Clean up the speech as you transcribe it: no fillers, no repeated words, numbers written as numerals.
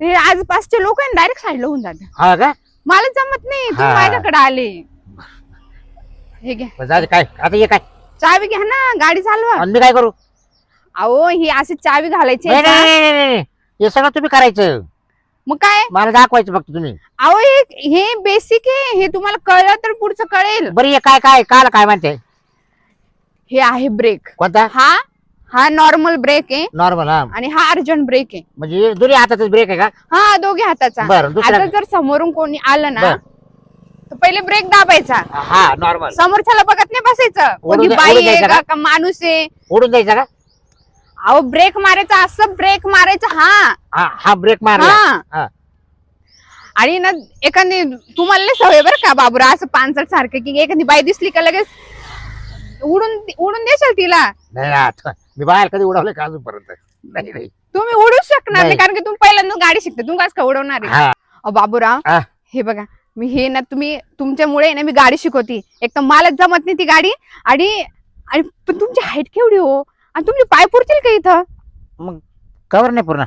ते आज पाचचे लोक आहे डायरेक्ट साईडला होऊन जाते. हा का? मला जमत नाही, तुम्ही हा. माझ्याकडे आले. हे घ्या बरं, जाऊ दे, काय आता ये काय चावी घ्या ना, गाडी चालवा. आणि मी काय करू? अहो ही अशी चावी घालायची नाही आहे का? नाही, नाही, नाही, नाही. हे सगळं तुम्ही करायचं, मग काय? मला दाखवायचं फक्त तुम्ही. अहो हे बेसिक आहे, हे तुम्हाला कळलं तर पुढचं कळेल. बरं हे काय काय काल काय म्हणते? हे आहे ब्रेक. कोणता? हा नॉर्मल ब्रेक आहे नॉर्मल? हा, आणि हा अर्जंट ब्रेक आहे. म्हणजे दोन्ही हातातच ब्रेक आहे का? हा दोघे हाताचा. बरं, दुसरा? आता जर समोरून कोणी आलं ना बरं. तर पहिले ब्रेक दाबायचा. हा नॉर्मल. समोरच्याला बघत नाही बसायचं, कोणी ओढून बाई आहे द्यायचं का का? का माणूस आहे. ओढून द्यायचा का? अहो ब्रेक मारायचा, असं ब्रेक मारायचा. हा हा ब्रेक मारला. हा हा. आणि ना एखादी तुम्हाला नाही सवय बरं का बाबूरा असं पानसट सारखं की एखादी बाई दिसली का लगेच उडून देशाल तिला. नाही आता मी बाहेर कधी उडवलं का अजूनपर्यंत? नाही नाही. तुम्ही उडूच शकणार नाही, नाही. कारण की तुम्ही पहिल्यांदा गाडी शिकते, तुम्ही कसं काय उडवणार आहे? हा. अहो बाबूराव, हा. हे बघा मी हे ना तुमच्यामुळे ना मी गाडी शिकवती. एक तर मलाच जमत नाही ती गाडी, आणि पण तुमची हाईट केवढी हो, आणि तुमचे पाय पुरतील का इथं? मग कवर नाही पूर्ण.